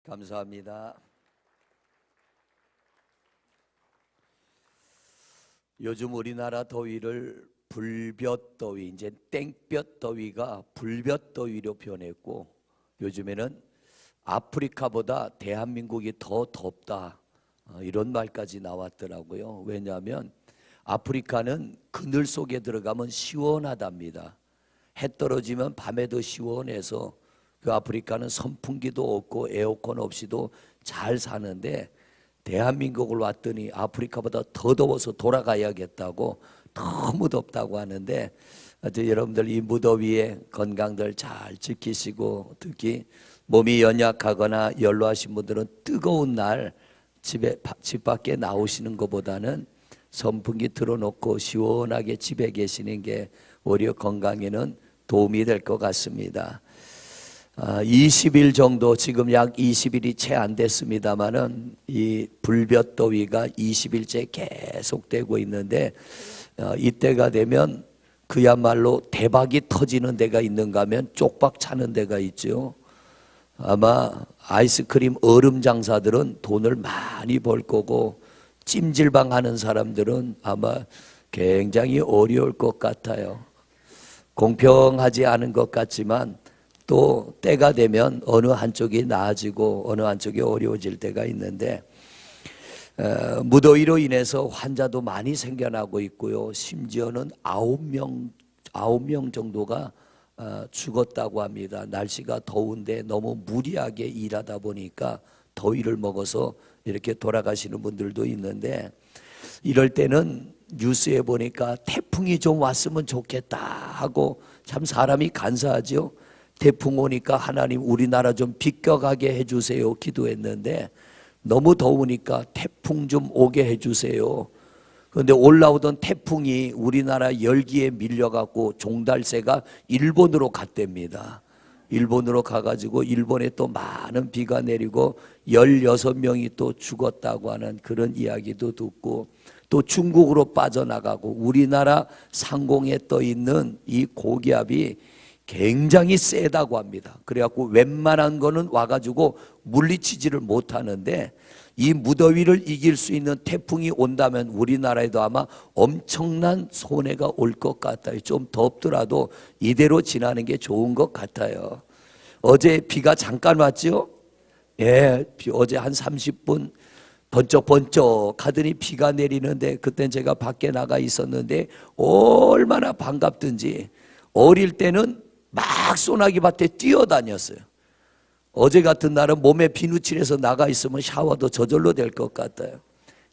감사합니다. 요즘 우리나라 더위를 불볕더위, 이제 땡볕더위가 불볕더위로 변했고, 요즘에는 아프리카보다 대한민국이 더 덥다, 이런 말까지 나왔더라고요. 왜냐하면 아프리카는 그늘 속에 들어가면 시원하답니다. 해 떨어지면 밤에도 시원해서 그 아프리카는 선풍기도 없고 에어컨 없이도 잘 사는데, 대한민국을 왔더니 아프리카보다 더 더워서 돌아가야겠다고, 너무 덥다고 하는데, 여러분들 이 무더위에 건강들 잘 지키시고, 특히 몸이 연약하거나 연로하신 분들은 뜨거운 날 집 밖에 나오시는 것보다는 선풍기 틀어놓고 시원하게 집에 계시는 게 오히려 건강에는 도움이 될 것 같습니다. 20일 정도, 지금 약 20일이 채 안 됐습니다만은 이 불볕더위가 20일째 계속되고 있는데, 이때가 되면 그야말로 대박이 터지는 데가 있는가 하면 쪽박 차는 데가 있죠. 아마 아이스크림 얼음 장사들은 돈을 많이 벌 거고, 찜질방 하는 사람들은 아마 굉장히 어려울 것 같아요. 공평하지 않은 것 같지만 또 때가 되면 어느 한쪽이 나아지고 어느 한쪽이 어려워질 때가 있는데, 무더위로 인해서 환자도 많이 생겨나고 있고요. 심지어는 9명 정도가 죽었다고 합니다. 날씨가 더운데 너무 무리하게 일하다 보니까 더위를 먹어서 이렇게 돌아가시는 분들도 있는데, 이럴 때는 뉴스에 보니까 태풍이 좀 왔으면 좋겠다 하고 참 사람이 간사하죠. 태풍 오니까 하나님 우리나라 좀 비껴가게 해주세요 기도했는데, 너무 더우니까 태풍 좀 오게 해주세요. 그런데 올라오던 태풍이 우리나라 열기에 밀려갖고 종달새가 일본으로 갔답니다. 일본으로 가가지고 일본에 또 많은 비가 내리고 16명이 또 죽었다고 하는 그런 이야기도 듣고, 또 중국으로 빠져나가고, 우리나라 상공에 떠 있는 이 고기압이 굉장히 세다고 합니다. 그래갖고 웬만한 거는 와가지고 물리치지를 못하는데, 이 무더위를 이길 수 있는 태풍이 온다면 우리나라에도 아마 엄청난 손해가 올 것 같아요. 좀 덥더라도 이대로 지나는 게 좋은 것 같아요. 어제 비가 잠깐 왔죠? 예, 어제 한 30분 번쩍번쩍 하더니 비가 내리는데, 그땐 제가 밖에 나가 있었는데 얼마나 반갑든지, 어릴 때는 막 소나기 밭에 뛰어다녔어요. 어제 같은 날은 몸에 비누칠해서 나가 있으면 샤워도 저절로 될 것 같아요.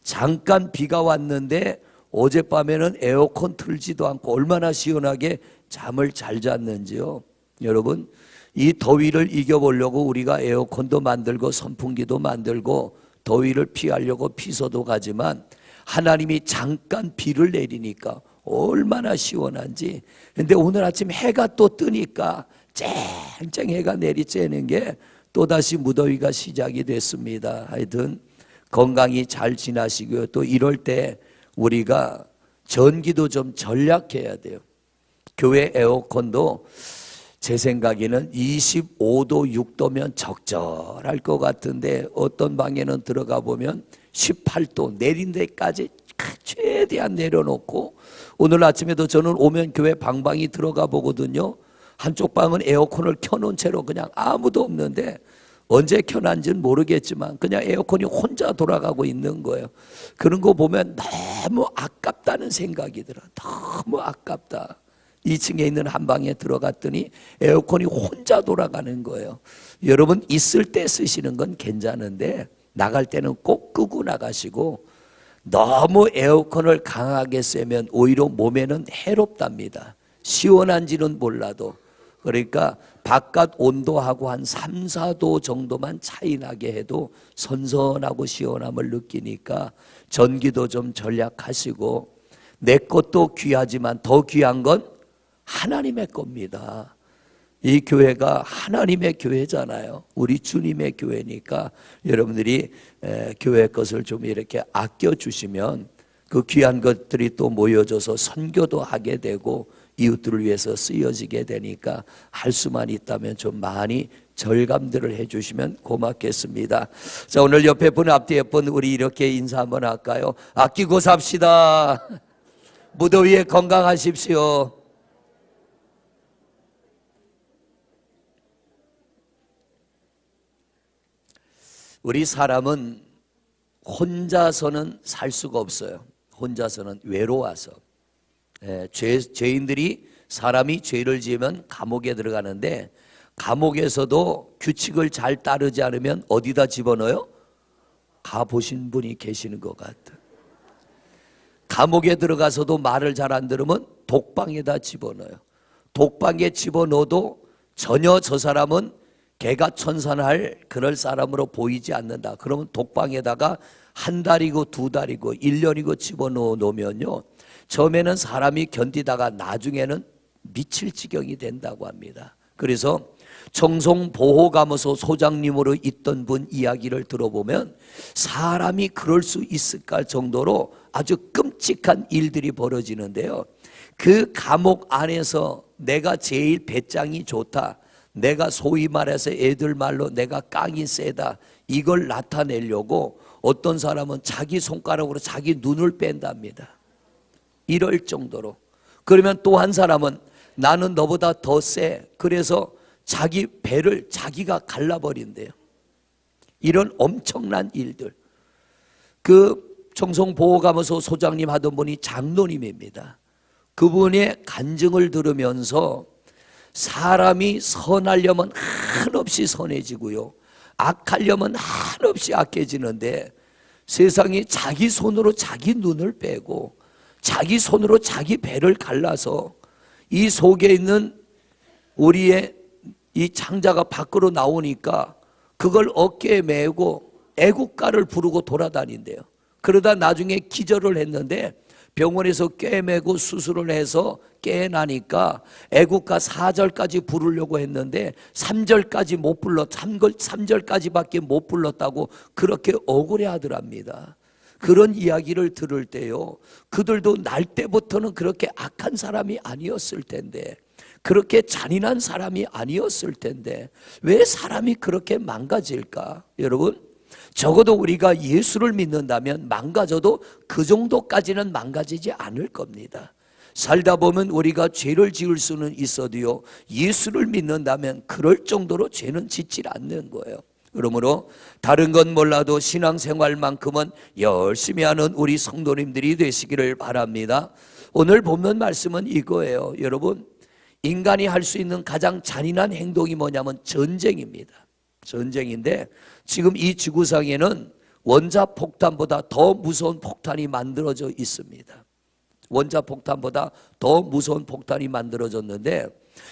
잠깐 비가 왔는데 어젯밤에는 에어컨 틀지도 않고 얼마나 시원하게 잠을 잘 잤는지요. 여러분, 이 더위를 이겨보려고 우리가 에어컨도 만들고 선풍기도 만들고 더위를 피하려고 피서도 가지만, 하나님이 잠깐 비를 내리니까 얼마나 시원한지. 근데 오늘 아침 해가 또 뜨니까 쨍쨍 해가 내리쬐는 게 또다시 무더위가 시작이 됐습니다. 하여튼 건강히 잘 지나시고요. 또 이럴 때 우리가 전기도 좀 절약해야 돼요. 교회 에어컨도 제 생각에는 25도, 6도면 적절할 것 같은데, 어떤 방에는 들어가 보면 18도 내린 데까지 최대한 내려놓고, 오늘 아침에도 저는 오면 교회 방방이 들어가 보거든요. 한쪽 방은 에어컨을 켜놓은 채로 그냥 아무도 없는데, 언제 켜놨는지는 모르겠지만 그냥 에어컨이 혼자 돌아가고 있는 거예요. 그런 거 보면 너무 아깝다는 생각이 들어요. 너무 아깝다. 2층에 있는 한 방에 들어갔더니 에어컨이 혼자 돌아가는 거예요. 여러분, 있을 때 쓰시는 건 괜찮은데 나갈 때는 꼭 끄고 나가시고, 너무 에어컨을 강하게 쐬면 오히려 몸에는 해롭답니다. 시원한지는 몰라도. 그러니까 바깥 온도하고 한 3, 4도 정도만 차이 나게 해도 선선하고 시원함을 느끼니까 전기도 좀 절약하시고, 내 것도 귀하지만 더 귀한 건 하나님의 겁니다. 이 교회가 하나님의 교회잖아요. 우리 주님의 교회니까 여러분들이 교회 것을 좀 이렇게 아껴주시면 그 귀한 것들이 또 모여져서 선교도 하게 되고 이웃들을 위해서 쓰여지게 되니까, 할 수만 있다면 좀 많이 절감들을 해주시면 고맙겠습니다. 자, 오늘 옆에 분 앞뒤에 분 우리 이렇게 인사 한번 할까요? 아끼고 삽시다. 무더위에 건강하십시오. 우리 사람은 혼자서는 살 수가 없어요. 혼자서는 외로워서. 죄인들이 사람이 죄를 지으면 감옥에 들어가는데 감옥에서도 규칙을 잘 따르지 않으면 어디다 집어넣어요? 가보신 분이 계시는 것 같아요. 감옥에 들어가서도 말을 잘 안 들으면 독방에다 집어넣어요. 독방에 집어넣어도 전혀 저 사람은 개가천선할 그럴 사람으로 보이지 않는다. 그러면 독방에다가 한 달이고 두 달이고 1년이고 집어넣어 놓으면요, 처음에는 사람이 견디다가 나중에는 미칠 지경이 된다고 합니다. 그래서 청송보호감호소 소장님으로 있던 분 이야기를 들어보면 사람이 그럴 수 있을까 정도로 아주 끔찍한 일들이 벌어지는데요, 그 감옥 안에서 내가 제일 배짱이 좋다, 내가 소위 말해서 애들 말로 내가 깡이 세다, 이걸 나타내려고 어떤 사람은 자기 손가락으로 자기 눈을 뺀답니다. 이럴 정도로. 그러면 또 한 사람은 나는 너보다 더 세, 그래서 자기 배를 자기가 갈라버린대요. 이런 엄청난 일들. 그 청송보호감호소 소장님 하던 분이 장로님입니다. 그분의 간증을 들으면서 사람이 선하려면 한없이 선해지고요, 악하려면 한없이 악해지는데 세상에 자기 손으로 자기 눈을 빼고 자기 손으로 자기 배를 갈라서 이 속에 있는 우리의 이 창자가 밖으로 나오니까 그걸 어깨에 메고 애국가를 부르고 돌아다닌대요. 그러다 나중에 기절을 했는데 병원에서 꿰매고 수술을 해서 깨나니까 애국가 4절까지 부르려고 했는데 3절까지 못 불러, 3절까지밖에 못 불렀다고 그렇게 억울해하더랍니다. 그런 이야기를 들을 때요, 그들도 날 때부터는 그렇게 악한 사람이 아니었을 텐데, 그렇게 잔인한 사람이 아니었을 텐데 왜 사람이 그렇게 망가질까? 여러분, 적어도 우리가 예수를 믿는다면 망가져도 그 정도까지는 망가지지 않을 겁니다. 살다 보면 우리가 죄를 지을 수는 있어도요, 예수를 믿는다면 그럴 정도로 죄는 짓질 않는 거예요. 그러므로 다른 건 몰라도 신앙생활만큼은 열심히 하는 우리 성도님들이 되시기를 바랍니다. 오늘 본문 말씀은 이거예요. 여러분, 인간이 할 수 있는 가장 잔인한 행동이 뭐냐면 전쟁입니다. 전쟁인데 지금 이 지구상에는 원자폭탄보다 더 무서운 폭탄이 만들어져 있습니다. 원자폭탄보다 더 무서운 폭탄이 만들어졌는데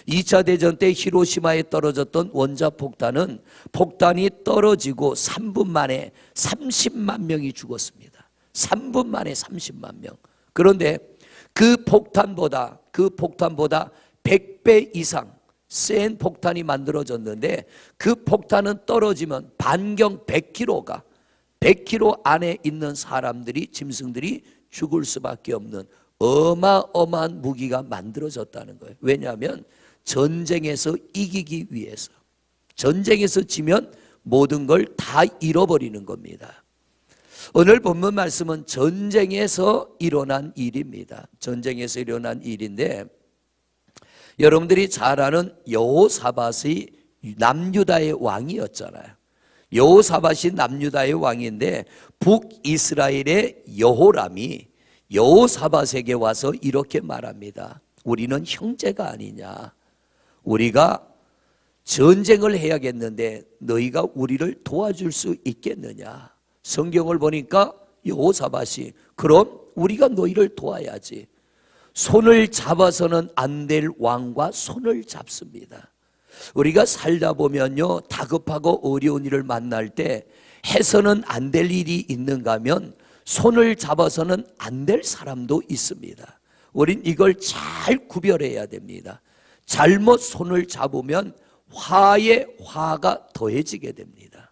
2차 대전 때 히로시마에 떨어졌던 원자폭탄은 폭탄이 떨어지고 3분 만에 30만 명이 죽었습니다. 3분 만에 30만 명. 그런데 그 폭탄보다 100배 이상 센 폭탄이 만들어졌는데 그 폭탄은 떨어지면 반경 100km 안에 있는 사람들이, 짐승들이 죽을 수밖에 없는 어마어마한 무기가 만들어졌다는 거예요. 왜냐하면 전쟁에서 이기기 위해서. 전쟁에서 지면 모든 걸 다 잃어버리는 겁니다. 오늘 본문 말씀은 전쟁에서 일어난 일입니다. 전쟁에서 일어난 일인데 여러분들이 잘 아는 여호사밧이 남유다의 왕이었잖아요. 여호사밧이 남유다의 왕인데 북이스라엘의 여호람이 여호사밧에게 와서 이렇게 말합니다. 우리는 형제가 아니냐. 우리가 전쟁을 해야겠는데 너희가 우리를 도와줄 수 있겠느냐. 성경을 보니까 여호사밧이 그럼 우리가 너희를 도와야지. 손을 잡아서는 안 될 왕과 손을 잡습니다. 우리가 살다 보면요, 다급하고 어려운 일을 만날 때 해서는 안 될 일이 있는가 하면 손을 잡아서는 안 될 사람도 있습니다. 우린 이걸 잘 구별해야 됩니다. 잘못 손을 잡으면 화에 화가 더해지게 됩니다.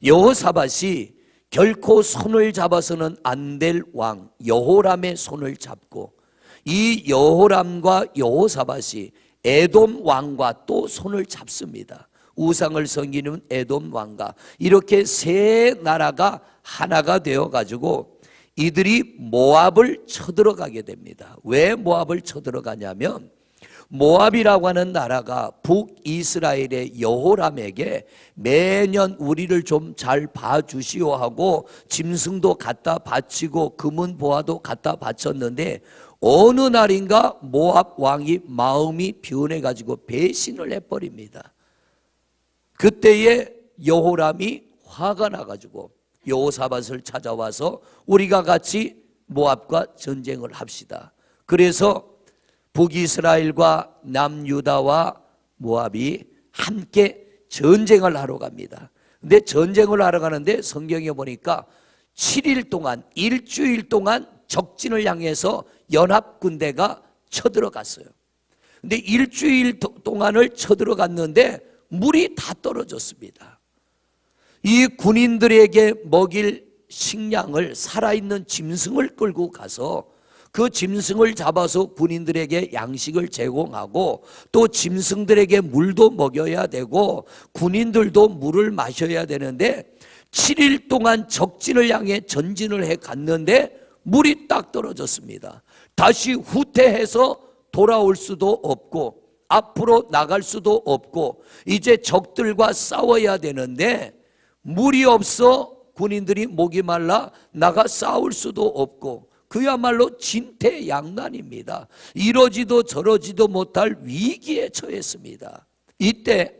여호사밧이 결코 손을 잡아서는 안 될 왕 여호람의 손을 잡고 이 여호람과 여호사밧이 에돔 왕과 또 손을 잡습니다. 우상을 섬기는 에돔 왕과 이렇게 세 나라가 하나가 되어가지고 이들이 모압을 쳐들어가게 됩니다. 왜 모압을 쳐들어가냐면 모압이라고 하는 나라가 북이스라엘의 여호람에게 매년 우리를 좀 잘 봐주시오 하고 짐승도 갖다 바치고 금은 보화도 갖다 바쳤는데 어느 날인가 모압 왕이 마음이 변해가지고 배신을 해버립니다. 그때에 여호람이 화가 나가지고 여호사밧을 찾아와서 우리가 같이 모압과 전쟁을 합시다. 그래서 북이스라엘과 남유다와 모압이 함께 전쟁을 하러 갑니다. 근데 전쟁을 하러 가는데 성경에 보니까 7일 동안 일주일 동안 적진을 향해서 연합군대가 쳐들어갔어요. 근데 일주일 동안을 쳐들어갔는데 물이 다 떨어졌습니다. 이 군인들에게 먹일 식량을 살아있는 짐승을 끌고 가서 그 짐승을 잡아서 군인들에게 양식을 제공하고 또 짐승들에게 물도 먹여야 되고 군인들도 물을 마셔야 되는데 7일 동안 적진을 향해 전진을 해 갔는데 물이 딱 떨어졌습니다. 다시 후퇴해서 돌아올 수도 없고 앞으로 나갈 수도 없고 이제 적들과 싸워야 되는데 물이 없어 군인들이 목이 말라 나가 싸울 수도 없고 그야말로 진퇴양난입니다. 이러지도 저러지도 못할 위기에 처했습니다. 이때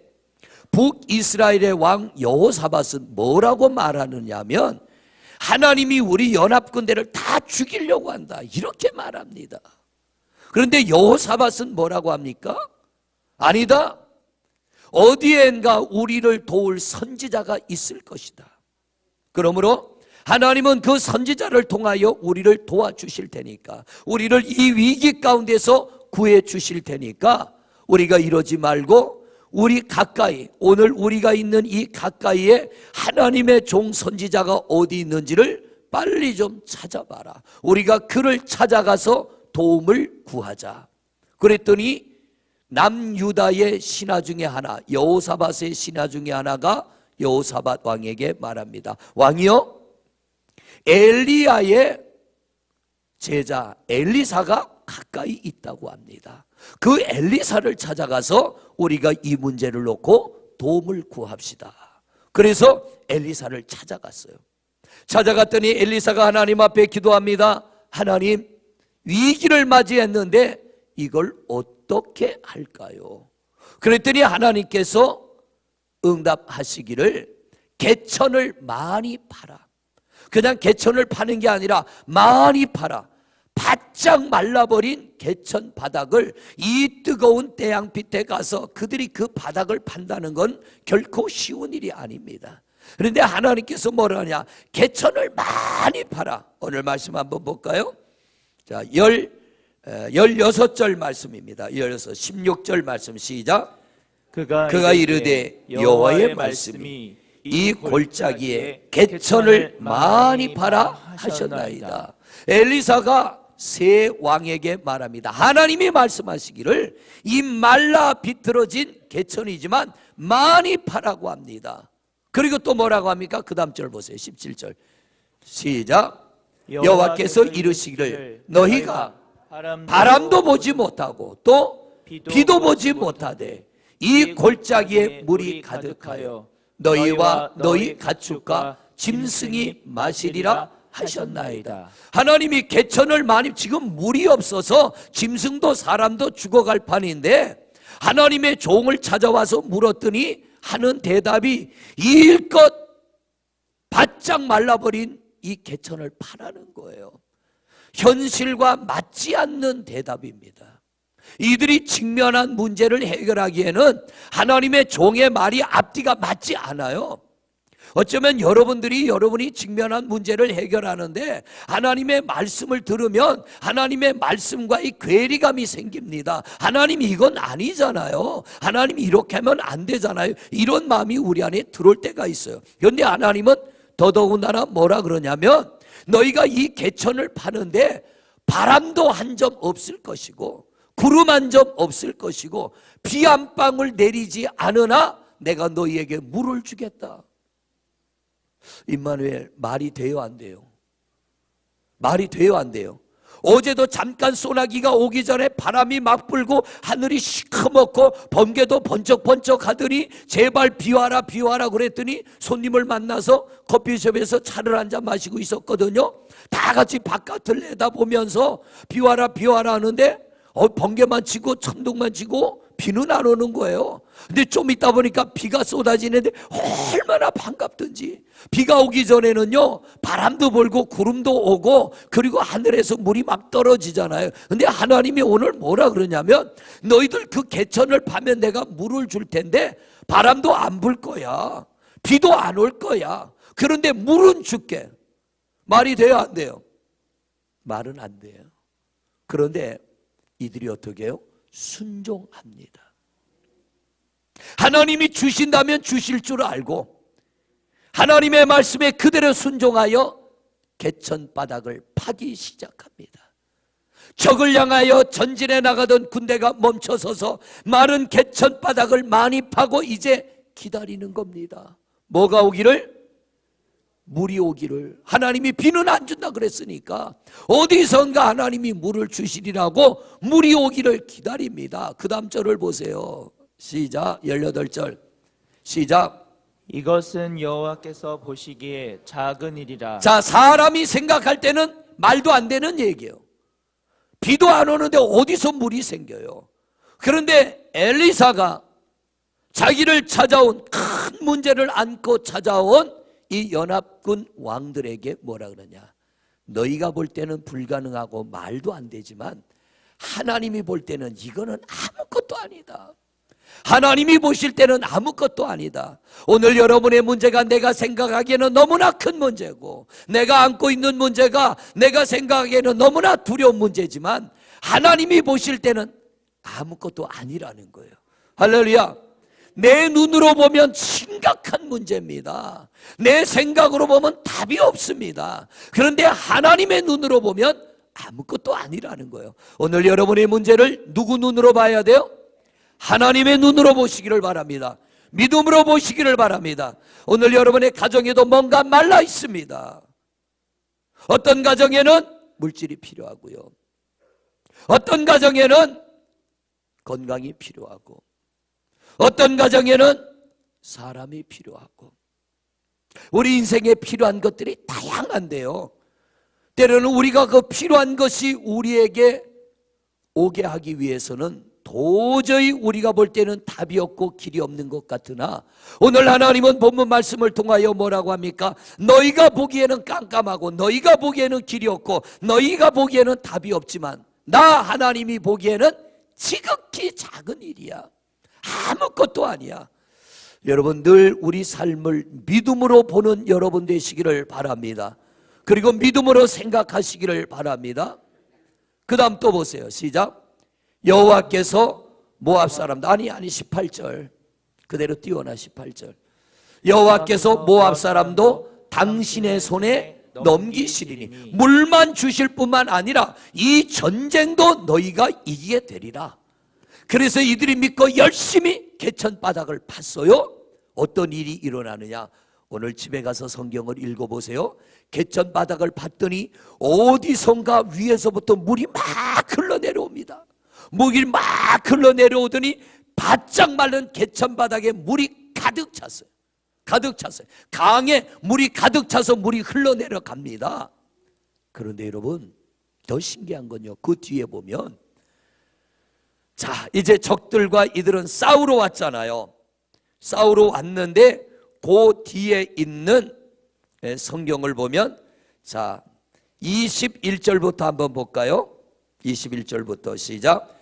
북이스라엘의 왕 여호사밧은 뭐라고 말하느냐면 하나님이 우리 연합군대를 다 죽이려고 한다 이렇게 말합니다. 그런데 여호사밧은 뭐라고 합니까? 아니다. 어디엔가 우리를 도울 선지자가 있을 것이다. 그러므로 하나님은 그 선지자를 통하여 우리를 도와주실 테니까 우리를 이 위기 가운데서 구해 주실 테니까 우리가 이러지 말고 우리 가까이 오늘 우리가 있는 이 가까이에 하나님의 종 선지자가 어디 있는지를 빨리 좀 찾아봐라. 우리가 그를 찾아가서 도움을 구하자. 그랬더니 남유다의 신하 중에 하나 여호사밧의 신하 중에 하나가 여호사밧 왕에게 말합니다. 왕이여 엘리야의 제자 엘리사가 가까이 있다고 합니다. 그 엘리사를 찾아가서 우리가 이 문제를 놓고 도움을 구합시다. 그래서 엘리사를 찾아갔어요. 찾아갔더니 엘리사가 하나님 앞에 기도합니다. 하나님 위기를 맞이했는데 이걸 어떻게 할까요? 그랬더니 하나님께서 응답하시기를 개천을 많이 팔아. 그냥 개천을 파는 게 아니라 많이 팔아. 바짝 말라버린 개천 바닥을 이 뜨거운 태양빛에 가서 그들이 그 바닥을 판다는 건 결코 쉬운 일이 아닙니다. 그런데 하나님께서 뭐라 하냐? 개천을 많이 팔아. 오늘 말씀 한번 볼까요? 자, 16절 말씀입니다. 16절 말씀 시작. 그가 이르되 여호와의 말씀이 이 골짜기에 개천을 많이 팔아 하셨나이다. 엘리사가 세 왕에게 말합니다. 하나님이 말씀하시기를 이 말라 비틀어진 개천이지만 많이 파라고 합니다. 그리고 또 뭐라고 합니까? 그 다음 절 보세요. 17절 시작. 여호와께서 이르시기를 너희가 바람도 보지 못하고 또 비도 보지 못하되 이 골짜기에 물이 가득하여 너희와 너희 가축과 짐승이 마시리라 하셨나이다. 하나님이 개천을 많이 지금 물이 없어서 짐승도 사람도 죽어갈 판인데 하나님의 종을 찾아와서 물었더니 하는 대답이 일껏 바짝 말라버린 이 개천을 파라는 거예요. 현실과 맞지 않는 대답입니다. 이들이 직면한 문제를 해결하기에는 하나님의 종의 말이 앞뒤가 맞지 않아요. 어쩌면 여러분이 직면한 문제를 해결하는데 하나님의 말씀을 들으면 하나님의 말씀과의 괴리감이 생깁니다. 하나님 이건 아니잖아요. 하나님 이렇게 하면 안 되잖아요. 이런 마음이 우리 안에 들어올 때가 있어요. 그런데 하나님은 더더군다나 뭐라 그러냐면 너희가 이 개천을 파는데 바람도 한 점 없을 것이고 구름 한 점 없을 것이고 비 한 방울 내리지 않으나 내가 너희에게 물을 주겠다. 임마누엘, 말이 돼요 안 돼요? 말이 돼요 안 돼요? 어제도 잠깐 소나기가 오기 전에 바람이 막 불고 하늘이 시커멓고 번개도 번쩍번쩍 하더니 제발 비와라 비와라 그랬더니 손님을 만나서 커피숍에서 차를 한잔 마시고 있었거든요. 다 같이 바깥을 내다보면서 비와라 비와라 하는데 번개만 치고 천둥만 치고 비는 안 오는 거예요. 근데 좀 있다 보니까 비가 쏟아지는데 얼마나 반갑든지. 비가 오기 전에는요, 바람도 불고 구름도 오고 그리고 하늘에서 물이 막 떨어지잖아요. 근데 하나님이 오늘 뭐라 그러냐면 너희들 그 개천을 파면 내가 물을 줄 텐데 바람도 안 불 거야, 비도 안 올 거야. 그런데 물은 줄게. 말이 돼요 안 돼요? 말은 안 돼요. 그런데 이들이 어떻게 해요? 순종합니다. 하나님이 주신다면 주실 줄 알고 하나님의 말씀에 그대로 순종하여 개천 바닥을 파기 시작합니다. 적을 향하여 전진해 나가던 군대가 멈춰서서 마른 개천 바닥을 많이 파고 이제 기다리는 겁니다. 뭐가 오기를? 물이 오기를. 하나님이 비는 안 준다 그랬으니까 어디선가 하나님이 물을 주시리라고 물이 오기를 기다립니다. 그 다음 절을 보세요. 시작. 18절 시작. 이것은 여호와께서 보시기에 작은 일이라. 자, 사람이 생각할 때는 말도 안 되는 얘기예요. 비도 안 오는데 어디서 물이 생겨요? 그런데 엘리사가 자기를 찾아온 큰 문제를 안고 찾아온 이 연합군 왕들에게 뭐라 그러냐? 너희가 볼 때는 불가능하고 말도 안 되지만 하나님이 볼 때는 이거는 아무것도 아니다. 하나님이 보실 때는 아무것도 아니다. 오늘 여러분의 문제가 내가 생각하기에는 너무나 큰 문제고 내가 안고 있는 문제가 내가 생각하기에는 너무나 두려운 문제지만 하나님이 보실 때는 아무것도 아니라는 거예요. 할렐루야. 내 눈으로 보면 심각한 문제입니다. 내 생각으로 보면 답이 없습니다. 그런데 하나님의 눈으로 보면 아무것도 아니라는 거예요. 오늘 여러분의 문제를 누구 눈으로 봐야 돼요? 하나님의 눈으로 보시기를 바랍니다. 믿음으로 보시기를 바랍니다. 오늘 여러분의 가정에도 뭔가 말라 있습니다. 어떤 가정에는 물질이 필요하고요, 어떤 가정에는 건강이 필요하고, 어떤 가정에는 사람이 필요하고, 우리 인생에 필요한 것들이 다양한데요, 때로는 우리가 그 필요한 것이 우리에게 오게 하기 위해서는 도저히 우리가 볼 때는 답이 없고 길이 없는 것 같으나 오늘 하나님은 본문 말씀을 통하여 뭐라고 합니까? 너희가 보기에는 깜깜하고 너희가 보기에는 길이 없고 너희가 보기에는 답이 없지만 나 하나님이 보기에는 지극히 작은 일이야. 아무것도 아니야. 여러분, 늘 우리 삶을 믿음으로 보는 여러분 되시기를 바랍니다. 그리고 믿음으로 생각하시기를 바랍니다. 그 다음 또 보세요. 시작. 여호와께서 모압 사람들, 아니 18절 그대로 띄워놔. 18절. 여호와께서 모압 사람도 당신의 손에 넘기시리니 물만 주실 뿐만 아니라 이 전쟁도 너희가 이기게 되리라. 그래서 이들이 믿고 열심히 개천 바닥을 팠어요. 어떤 일이 일어나느냐? 오늘 집에 가서 성경을 읽어보세요. 개천 바닥을 팠더니 어디선가 위에서부터 물이 막 흘러내려옵니다. 물이 막 흘러내려오더니 바짝 마른 개천 바닥에 물이 가득 찼어요. 가득 찼어요. 강에 물이 가득 차서 물이 흘러내려갑니다. 그런데 여러분, 더 신기한 건요, 그 뒤에 보면, 자, 이제 적들과 이들은 싸우러 왔잖아요. 싸우러 왔는데 그 뒤에 있는 성경을 보면, 자, 21절부터 한번 볼까요? 21절부터 시작.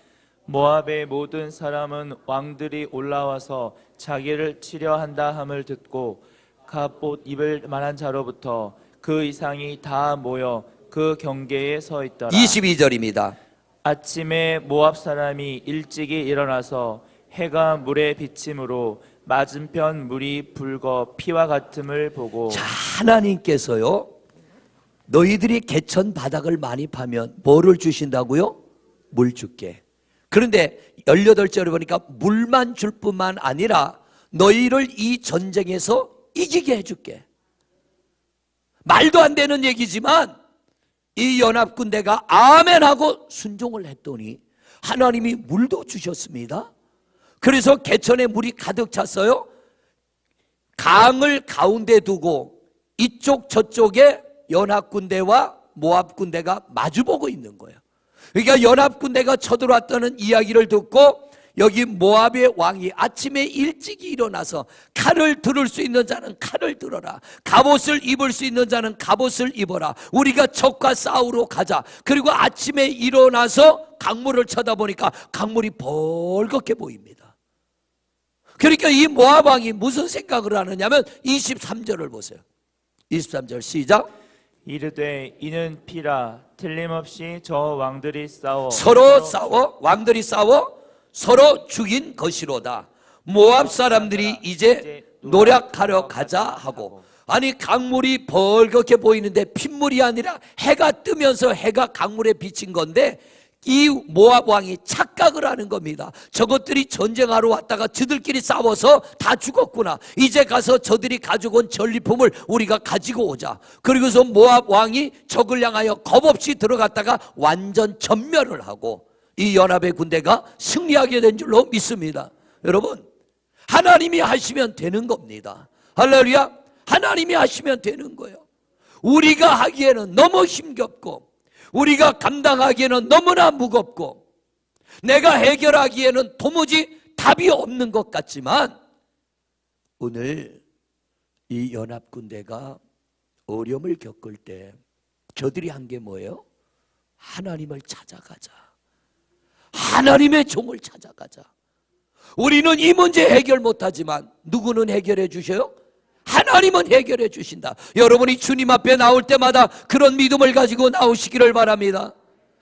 모압의 모든 사람은 왕들이 올라와서 자기를 치려 한다 함을 듣고 갑옷 입을 만한 자로부터 그 이상이 다 모여 그 경계에 서 있더라. 22절입니다. 아침에 모압 사람이 일찍이 일어나서 해가 물에 비침으로 맞은편 물이 붉어 피와 같음을 보고. 자, 하나님께서요, 너희들이 개천 바닥을 많이 파면 뭐를 주신다고요? 물 줄게. 그런데 18절에 보니까 물만 줄 뿐만 아니라 너희를 이 전쟁에서 이기게 해줄게. 말도 안 되는 얘기지만 이 연합군대가 아멘하고 순종을 했더니 하나님이 물도 주셨습니다. 그래서 개천에 물이 가득 찼어요. 강을 가운데 두고 이쪽 저쪽에 연합군대와 모압군대가 마주보고 있는 거예요. 그러니까 연합군대가 쳐들어왔다는 이야기를 듣고 여기 모압의 왕이 아침에 일찍 일어나서 칼을 들을 수 있는 자는 칼을 들어라, 갑옷을 입을 수 있는 자는 갑옷을 입어라, 우리가 적과 싸우러 가자. 그리고 아침에 일어나서 강물을 쳐다보니까 강물이 벌겋게 보입니다. 그러니까 이 모압 왕이 무슨 생각을 하느냐면 23절을 보세요. 23절 시작. 이르되 이는 피라 틀림없이 저 왕들이 왕들이 싸워 서로 죽인 것이로다. 모압 사람들이 이제 노략하려 가자 하고. 아니, 강물이 벌겋게 보이는데 핏물이 아니라 해가 뜨면서 해가 강물에 비친 건데 이 모압 왕이 착각을 하는 겁니다. 저것들이 전쟁하러 왔다가 저들끼리 싸워서 다 죽었구나. 이제 가서 저들이 가지고 온 전리품을 우리가 가지고 오자. 그리고서 모압 왕이 적을 향하여 겁없이 들어갔다가 완전 전멸을 하고 이 연합의 군대가 승리하게 된 줄로 믿습니다. 여러분, 하나님이 하시면 되는 겁니다. 할렐루야. 하나님이 하시면 되는 거예요. 우리가 하기에는 너무 힘겹고 우리가 감당하기에는 너무나 무겁고 내가 해결하기에는 도무지 답이 없는 것 같지만 오늘 이 연합군대가 어려움을 겪을 때 저들이 한 게 뭐예요? 하나님을 찾아가자. 하나님의 종을 찾아가자. 우리는 이 문제 해결 못하지만 누구는 해결해 주셔요? 하나님은 해결해 주신다. 여러분이 주님 앞에 나올 때마다 그런 믿음을 가지고 나오시기를 바랍니다.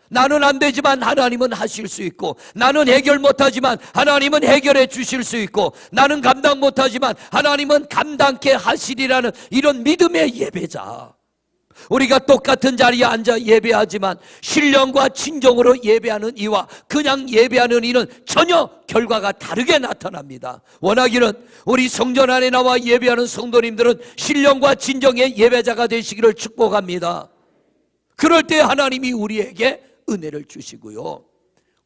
나는 안 되지만 하나님은 하실 수 있고, 나는 해결 못하지만 하나님은 해결해 주실 수 있고, 나는 감당 못하지만 하나님은 감당케 하시리라는 이런 믿음의 예배자. 우리가 똑같은 자리에 앉아 예배하지만 신령과 진정으로 예배하는 이와 그냥 예배하는 이는 전혀 결과가 다르게 나타납니다. 원하기는 우리 성전 안에 나와 예배하는 성도님들은 신령과 진정의 예배자가 되시기를 축복합니다. 그럴 때 하나님이 우리에게 은혜를 주시고요,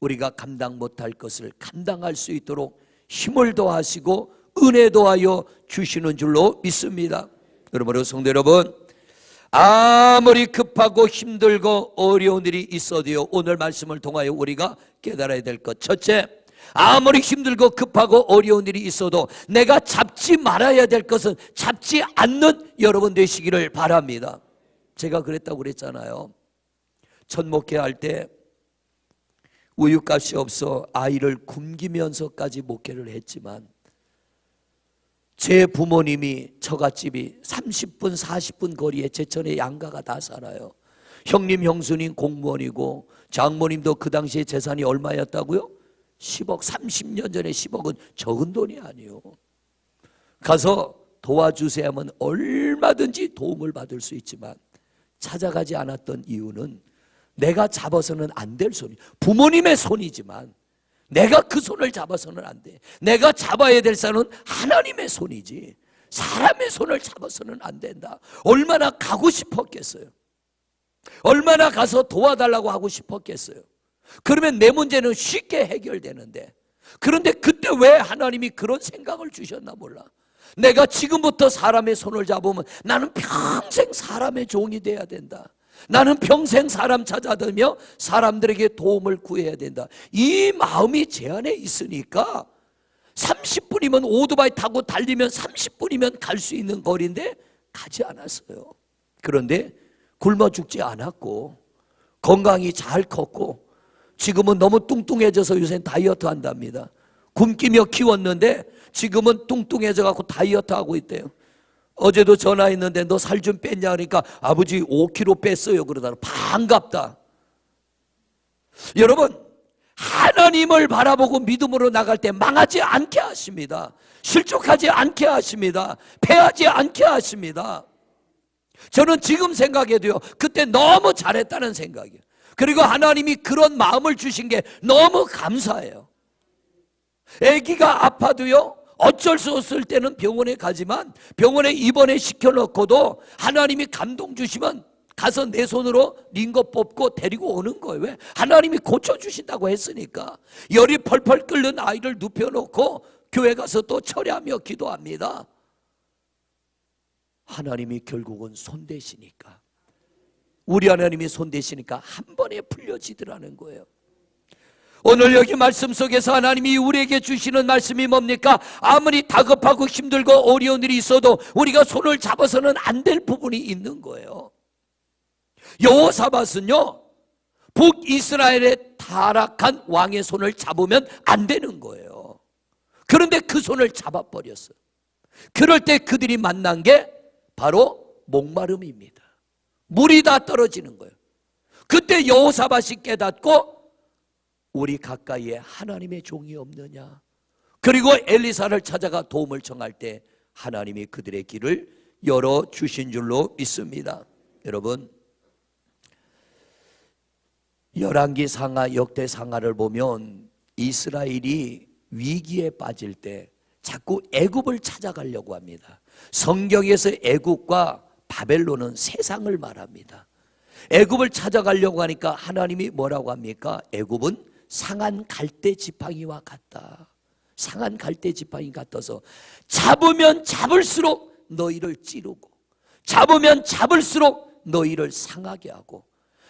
우리가 감당 못할 것을 감당할 수 있도록 힘을 더하시고 은혜 더하여 주시는 줄로 믿습니다. 그러므로 성도 여러분, 아무리 급하고 힘들고 어려운 일이 있어도요, 오늘 말씀을 통하여 우리가 깨달아야 될 것, 첫째, 아무리 힘들고 급하고 어려운 일이 있어도 내가 잡지 말아야 될 것은 잡지 않는 여러분 되시기를 바랍니다. 제가 그랬다고 그랬잖아요. 첫 목회할 때 우유값이 없어 아이를 굶기면서까지 목회를 했지만 제 부모님이 처갓집이 30분 40분 거리에 제천에 양가가 다 살아요. 형님 형수님 공무원이고 장모님도 그 당시에 재산이 얼마였다고요? 10억. 30년 전에 10억은 적은 돈이 아니에요. 가서 도와주세요 하면 얼마든지 도움을 받을 수 있지만 찾아가지 않았던 이유는 내가 잡아서는 안 될 손이, 부모님의 손이지만 내가 그 손을 잡아서는 안 돼. 내가 잡아야 될 손은 하나님의 손이지 사람의 손을 잡아서는 안 된다. 얼마나 가고 싶었겠어요. 얼마나 가서 도와달라고 하고 싶었겠어요. 그러면 내 문제는 쉽게 해결되는데, 그런데 그때 왜 하나님이 그런 생각을 주셨나 몰라. 내가 지금부터 사람의 손을 잡으면 나는 평생 사람의 종이 돼야 된다. 나는 평생 사람 찾아다니며 사람들에게 도움을 구해야 된다. 이 마음이 제 안에 있으니까 30분이면 오토바이 타고 달리면 30분이면 갈 수 있는 거리인데 가지 않았어요. 그런데 굶어 죽지 않았고 건강이 잘 컸고 지금은 너무 뚱뚱해져서 요새 다이어트 한답니다. 굶기며 키웠는데 지금은 뚱뚱해져 갖고 다이어트 하고 있대요. 어제도 전화했는데 너 살 좀 뺐냐 그러니까 아버지 5kg 뺐어요 그러더라고요. 반갑다. 여러분, 하나님을 바라보고 믿음으로 나갈 때 망하지 않게 하십니다. 실족하지 않게 하십니다. 패하지 않게 하십니다. 저는 지금 생각해도요, 그때 너무 잘했다는 생각이에요. 그리고 하나님이 그런 마음을 주신 게 너무 감사해요. 아기가 아파도요, 어쩔 수 없을 때는 병원에 가지만 병원에 입원해 시켜놓고도 하나님이 감동 주시면 가서 내 손으로 링거 뽑고 데리고 오는 거예요. 왜? 하나님이 고쳐주신다고 했으니까. 열이 펄펄 끓는 아이를 눕혀놓고 교회 가서 또 철야하며 기도합니다. 하나님이 결국은 손대시니까, 우리 하나님이 손대시니까 한 번에 풀려지더라는 거예요. 오늘 여기 말씀 속에서 하나님이 우리에게 주시는 말씀이 뭡니까? 아무리 다급하고 힘들고 어려운 일이 있어도 우리가 손을 잡아서는 안 될 부분이 있는 거예요. 여호사밧은요, 북이스라엘의 타락한 왕의 손을 잡으면 안 되는 거예요. 그런데 그 손을 잡아버렸어요. 그럴 때 그들이 만난 게 바로 목마름입니다. 물이 다 떨어지는 거예요. 그때 여호사밧이 깨닫고 우리 가까이에 하나님의 종이 없느냐. 그리고 엘리사를 찾아가 도움을 청할 때 하나님이 그들의 길을 열어주신 줄로 믿습니다. 여러분, 열왕기 상하, 역대 상하를 보면 이스라엘이 위기에 빠질 때 자꾸 애굽을 찾아가려고 합니다. 성경에서 애굽과 바벨론은 세상을 말합니다. 애굽을 찾아가려고 하니까 하나님이 뭐라고 합니까? 애굽은 상한 갈대 지팡이와 같다. 상한 갈대 지팡이 같아서 잡으면 잡을수록 너희를 찌르고, 잡으면 잡을수록 너희를 상하게 하고,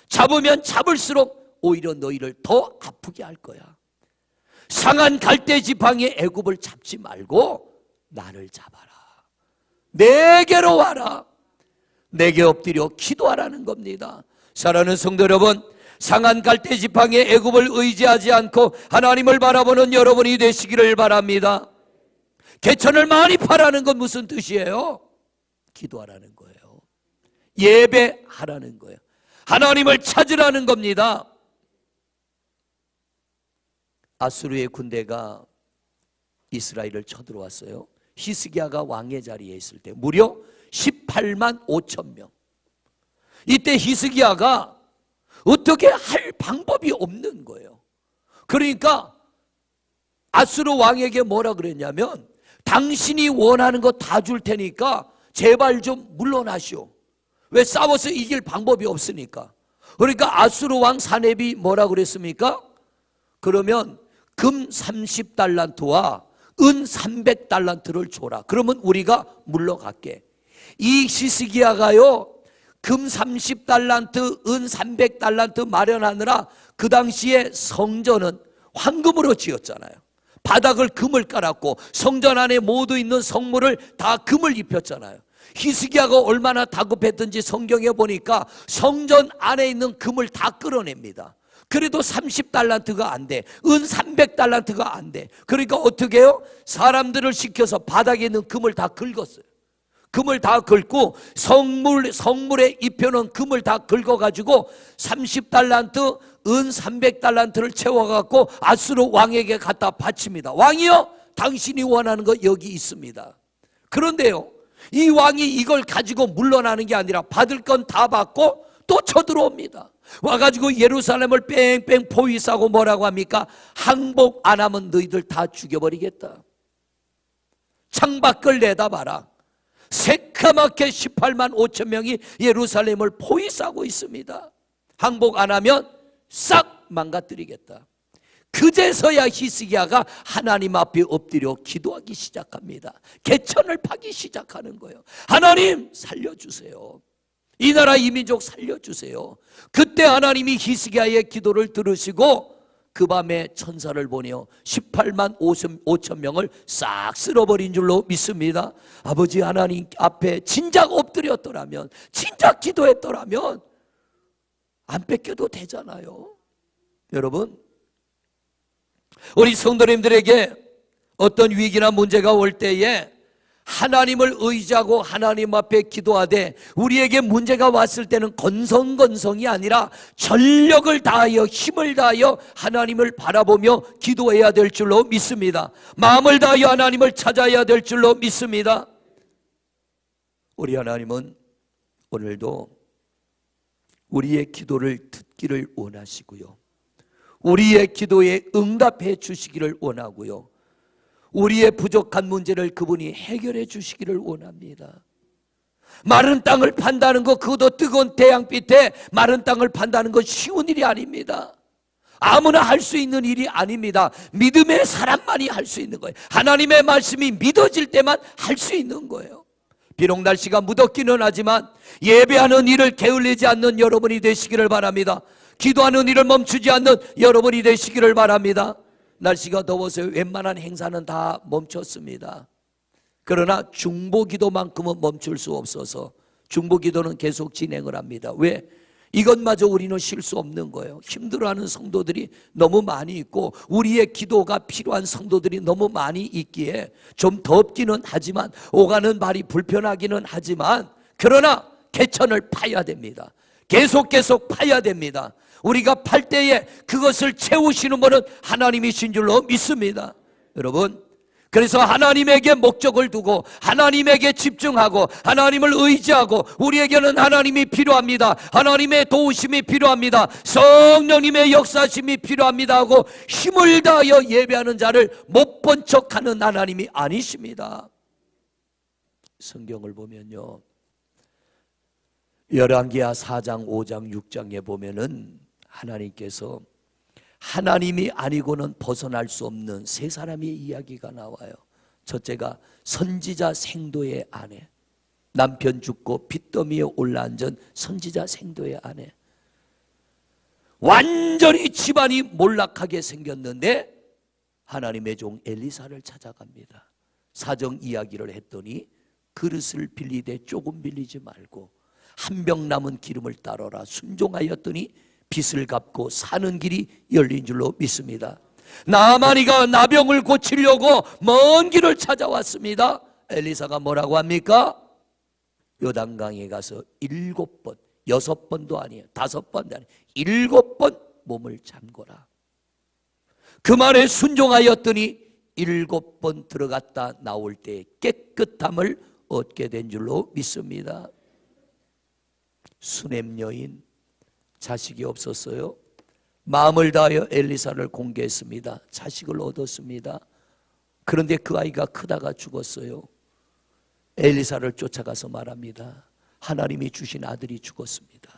잡으면 잡을수록 오히려 너희를 더 아프게 할 거야. 상한 갈대 지팡이 애굽을 잡지 말고 나를 잡아라. 내게로 와라. 내게 엎드려 기도하라는 겁니다. 사랑하는 성도 여러분, 상한 갈대 지팡이 애굽을 의지하지 않고 하나님을 바라보는 여러분이 되시기를 바랍니다. 개천을 많이 파라는 건 무슨 뜻이에요? 기도하라는 거예요. 예배하라는 거예요. 하나님을 찾으라는 겁니다. 아수르의 군대가 이스라엘을 쳐들어왔어요. 히스기야가 왕의 자리에 있을 때 무려 18만 5천 명. 이때 히스기야가 어떻게 할 방법이 없는 거예요. 그러니까 아수르 왕에게 뭐라 그랬냐면, 당신이 원하는 거 다 줄 테니까 제발 좀 물러나시오. 왜? 싸워서 이길 방법이 없으니까. 그러니까 아수르 왕 사렙이 뭐라 그랬습니까? 그러면 금 30달란트와 은 300달란트를 줘라. 그러면 우리가 물러갈게. 이 히스기야가요, 금 30달란트, 은 300달란트 마련하느라 그 당시에 성전은 황금으로 지었잖아요. 바닥을 금을 깔았고 성전 안에 모두 있는 성물을 다 금을 입혔잖아요. 히스기야가 얼마나 다급했던지 성경에 보니까 성전 안에 있는 금을 다 끌어냅니다. 그래도 30달란트가 안 돼. 은 300달란트가 안 돼. 그러니까 어떻게 해요? 사람들을 시켜서 바닥에 있는 금을 다 긁었어요. 금을 다 긁고 성물에 입혀놓은 금을 다 긁어가지고 30달란트, 은 300달란트를 채워갖고 아수르 왕에게 갖다 바칩니다. 왕이요, 당신이 원하는 거 여기 있습니다. 그런데요, 이 왕이 이걸 가지고 물러나는 게 아니라 받을 건 다 받고 또 쳐들어옵니다. 와가지고 예루살렘을 뺑뺑 포위 싸고 뭐라고 합니까? 항복 안 하면 너희들 다 죽여버리겠다. 창밖을 내다봐라. 새카맣게 18만 5천 명이 예루살렘을 포위 싸고 있습니다. 항복 안 하면 싹 망가뜨리겠다. 그제서야 히스기야가 하나님 앞에 엎드려 기도하기 시작합니다. 개천을 파기 시작하는 거예요. 하나님 살려주세요. 이 나라 이 민족 살려주세요. 그때 하나님이 히스기야의 기도를 들으시고 그 밤에 천사를 보내어 18만 5천 명을 싹 쓸어버린 줄로 믿습니다. 아버지 하나님 앞에 진작 엎드렸더라면, 진작 기도했더라면 안 뺏겨도 되잖아요. 여러분, 우리 성도님들에게 어떤 위기나 문제가 올 때에 하나님을 의지하고 하나님 앞에 기도하되, 우리에게 문제가 왔을 때는 건성건성이 아니라 전력을 다하여 힘을 다하여 하나님을 바라보며 기도해야 될 줄로 믿습니다. 마음을 다하여 하나님을 찾아야 될 줄로 믿습니다. 우리 하나님은 오늘도 우리의 기도를 듣기를 원하시고요, 우리의 기도에 응답해 주시기를 원하고요, 우리의 부족한 문제를 그분이 해결해 주시기를 원합니다. 마른 땅을 판다는 것, 그것도 뜨거운 태양빛에 마른 땅을 판다는 것 쉬운 일이 아닙니다. 아무나 할 수 있는 일이 아닙니다. 믿음의 사람만이 할 수 있는 거예요. 하나님의 말씀이 믿어질 때만 할 수 있는 거예요. 비록 날씨가 무덥기는 하지만 예배하는 일을 게을리지 않는 여러분이 되시기를 바랍니다. 기도하는 일을 멈추지 않는 여러분이 되시기를 바랍니다. 날씨가 더워서 웬만한 행사는 다 멈췄습니다. 그러나 중보기도만큼은 멈출 수 없어서 중보기도는 계속 진행을 합니다. 왜? 이것마저 우리는 쉴 수 없는 거예요. 힘들어하는 성도들이 너무 많이 있고 우리의 기도가 필요한 성도들이 너무 많이 있기에 좀 덥기는 하지만 오가는 발이 불편하기는 하지만 그러나 개천을 파야 됩니다. 계속 파야 됩니다. 우리가 팔 때에 그것을 채우시는 분은 하나님이신 줄로 믿습니다. 여러분, 그래서 하나님에게 목적을 두고 하나님에게 집중하고 하나님을 의지하고 우리에게는 하나님이 필요합니다. 하나님의 도우심이 필요합니다. 성령님의 역사심이 필요합니다 하고 힘을 다하여 예배하는 자를 못 본 척하는 하나님이 아니십니다. 성경을 보면요, 열왕기하 4장 5장 6장에 보면은 하나님께서 하나님이 아니고는 벗어날 수 없는 세 사람의 이야기가 나와요. 첫째가 선지자 생도의 아내, 남편 죽고 빚더미에 올라앉은 선지자 생도의 아내. 완전히 집안이 몰락하게 생겼는데 하나님의 종 엘리사를 찾아갑니다. 사정 이야기를 했더니 그릇을 빌리되 조금 빌리지 말고 한 병 남은 기름을 따르라. 순종하였더니 빚을 갚고 사는 길이 열린 줄로 믿습니다. 나아만이가 나병을 고치려고 먼 길을 찾아왔습니다. 엘리사가 뭐라고 합니까? 요단강에 가서 7번, 6번도 아니에요, 5번도 아니에요, 7번 몸을 잠궈라. 그 말에 순종하였더니 7번 들어갔다 나올 때 깨끗함을 얻게 된 줄로 믿습니다. 수냄 여인, 자식이 없었어요. 마음을 다하여 엘리사를 공개했습니다. 자식을 얻었습니다. 그런데 그 아이가 크다가 죽었어요. 엘리사를 쫓아가서 말합니다. 하나님이 주신 아들이 죽었습니다.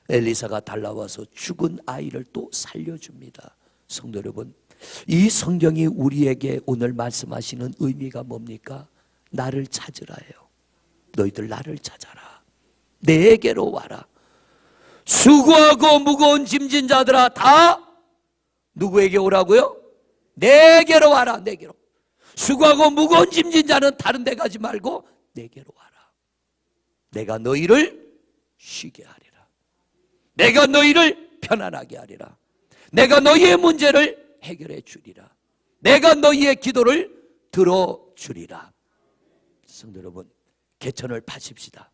엘리사가 달라와서 죽은 아이를 또 살려줍니다. 성도 여러분, 이 성경이 우리에게 오늘 말씀하시는 의미가 뭡니까? 나를 찾으라예요. 너희들 나를 찾아라. 내게로 와라. 수고하고 무거운 짐진 자들아, 다 누구에게 오라고요? 내게로 와라. 내게로. 수고하고 무거운 짐진 자는 다른 데 가지 말고 내게로 와라. 내가 너희를 쉬게 하리라. 내가 너희를 편안하게 하리라. 내가 너희의 문제를 해결해 주리라. 내가 너희의 기도를 들어주리라. 성도 여러분, 개천을 파십시다.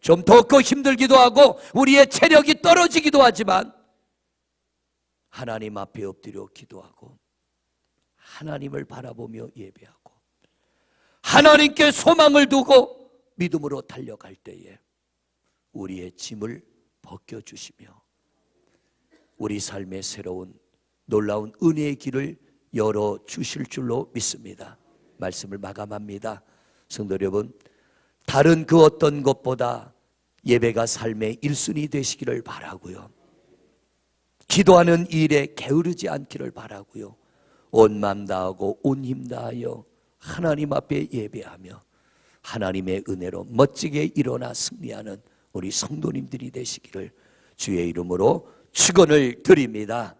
좀 더 힘들기도 하고 우리의 체력이 떨어지기도 하지만 하나님 앞에 엎드려 기도하고 하나님을 바라보며 예배하고 하나님께 소망을 두고 믿음으로 달려갈 때에 우리의 짐을 벗겨주시며 우리 삶의 새로운 놀라운 은혜의 길을 열어주실 줄로 믿습니다. 말씀을 마감합니다. 성도 여러분, 다른 그 어떤 것보다 예배가 삶의 1순위 되시기를 바라고요. 기도하는 일에 게으르지 않기를 바라고요. 온 마음 다하고 온 힘 다하여 하나님 앞에 예배하며 하나님의 은혜로 멋지게 일어나 승리하는 우리 성도님들이 되시기를 주의 이름으로 축원을 드립니다.